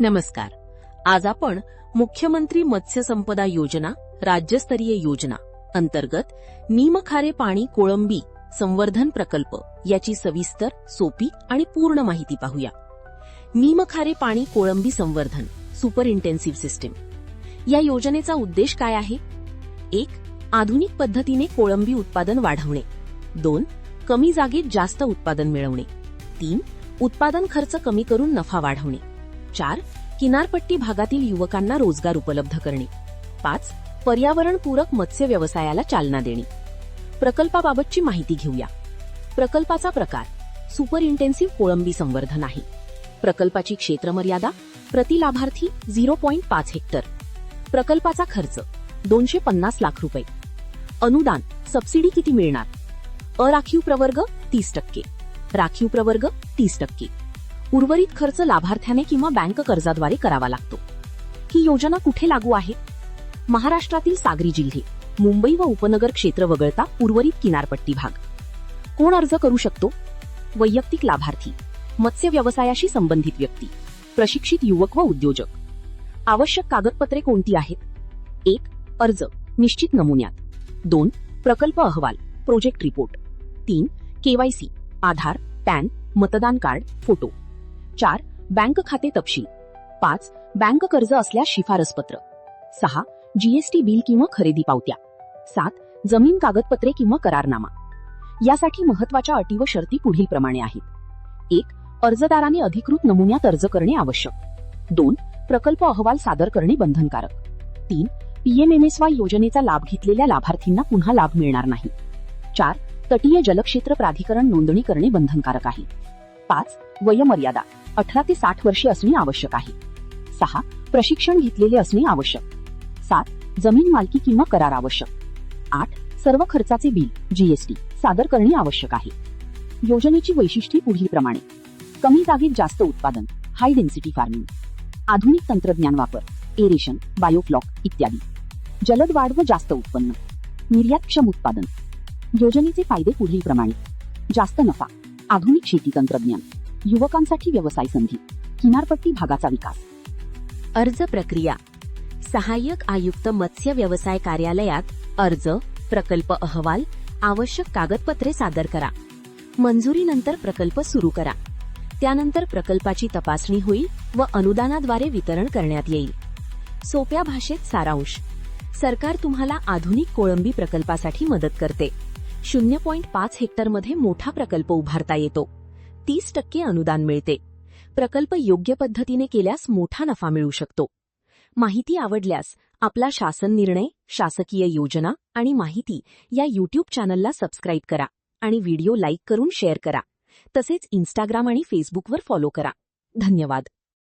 नमस्कार. आज आपण मुख्यमंत्री मत्स्य संपदा योजना राज्यस्तरीय योजना अंतर्गत नीमखारे पाणी कोळंबी संवर्धन प्रकल्प याची सविस्तर, सोपी आणि पूर्ण माहिती पाहूया. नीमखारे पाणी कोळंबी संवर्धन सुपर इंटेन्सिव्ह सिस्टीम या योजनेचा उद्देश काय आहे? 1. आधुनिक पद्धतीने कोळंबी उत्पादन वाढवणे. 2. कमी जागेत जास्त उत्पादन मिळवणे. 3. उत्पादन खर्च कमी करून नफा वाढवणे. 4. किनारपट्टी भागातील युवकांना रोजगार उपलब्ध करणे. 5. पर्यावरणपूरक मत्स्य व्यवसायाला चालना देणे. प्रकल्पाबाबतची माहिती घेऊया. प्रकल्पाचा प्रकार सुपर इंटेन्सिव्ह कोळंबी संवर्धन आहे. प्रकल्पाची क्षेत्रमर्यादा प्रति लाभार्थी 0.5 हेक्टर. प्रकल्पाचा खर्च 250 लाख रुपये. अनुदान सबसिडी किती मिळणार? अराखीव प्रवर्ग 30%, राखीव प्रवर्ग 30%. उर्वरित खर्च लाभार्थ्याने किंवा बँक कर्जाद्वारे करावा लागतो. ही योजना कुठे लागू आहे? महाराष्ट्रातील सागरी जिल्हे, मुंबई व उपनगर क्षेत्र वगळता उर्वरित किनारपट्टी भाग. कोण अर्ज करू शकतो? वैयक्तिक लाभार्थी, मत्स्य व्यवसायाशी संबंधित व्यक्ती, प्रशिक्षित युवक व उद्योजक. आवश्यक कागदपत्रे कोणती आहेत? 1. अर्ज निश्चित नमुन्यात. 2. प्रकल्प अहवाल प्रोजेक्ट रिपोर्ट. 3. KYC आधार, पॅन, मतदान कार्ड, फोटो. 4. बँक खाते तपशील. 5. बँक कर्ज असल्यास शिफारसपत्र. 6. GST बिल किंवा खरेदी पावत्या. 7. जमीन कागदपत्रे किंवा करारनामा. यासाठी महत्त्वाच्या अटी व शर्ती पुढीलप्रमाणे आहेत. 1. अर्जदाराने अधिकृत नमुन्यात अर्ज करणे आवश्यक. 2. प्रकल्प अहवाल सादर करणे बंधनकारक. 3. PMMSY योजनेचा लाभ घेतलेल्या लाभार्थींना पुन्हा लाभ मिळणार नाही. 4. तटीय जलक्षेत्र प्राधिकरण नोंदणी करणे बंधनकारक आहे. 5. वयोमर्यादा 18 ते 60 वर्षे असणे आवश्यक आहे. 6. प्रशिक्षण घेतलेले असणे आवश्यक. 7. जमीन मालकी किंवा करार आवश्यक. 8. सर्व खर्चाचे बिल GST सादर करणे आवश्यक आहे. योजनेची वैशिष्ट्ये पुढीलप्रमाणे. कमी जागेत जास्त उत्पादन, हाय डेन्सिटी फार्मिंग. आधुनिक तंत्रज्ञान वापर, एरेशन, बायोफ्लॉक इत्यादी. जलद वाढ व जास्त उत्पन्न. निर्यातक्षम उत्पादन. योजनेचे फायदे पुढीलप्रमाणे. जास्त नफा, आधुनिक शेती तंत्रज्ञान, युवकांसाठी व्यवसाय संधी, किनारपट्टी भागाचा विकास. अर्ज प्रक्रिया. सहाय्यक आयुक्त मत्स्य व्यवसाय कार्यालयात अर्ज, प्रकल्प अहवाल, आवश्यक कागदपत्रे सादर करा. मंजुरीनंतर प्रकल्प सुरू करा. त्यानंतर प्रकल्पाची तपासणी होईल व अनुदानाद्वारे वितरण करण्यात येईल. सोप्या भाषेत सारांश. सरकार तुम्हाला आधुनिक कोळंबी प्रकल्पासाठी मदत करते. 0.5 हेक्टरमध्ये मोठा प्रकल्प उभारता येतो. 30% अनुदान मिळते. प्रकल्प योग्य पद्धतीने केल्यास मोठा नफा मिळू शकतो. माहिती आवडल्यास आपला शासन निर्णय, शासकीय योजना आणि माहिती या YouTube चॅनलला सबस्क्राईब करा आणि व्हिडिओ लाईक करून शेअर करा. तसेच Instagram आणि Facebookवर फॉलो करा. धन्यवाद.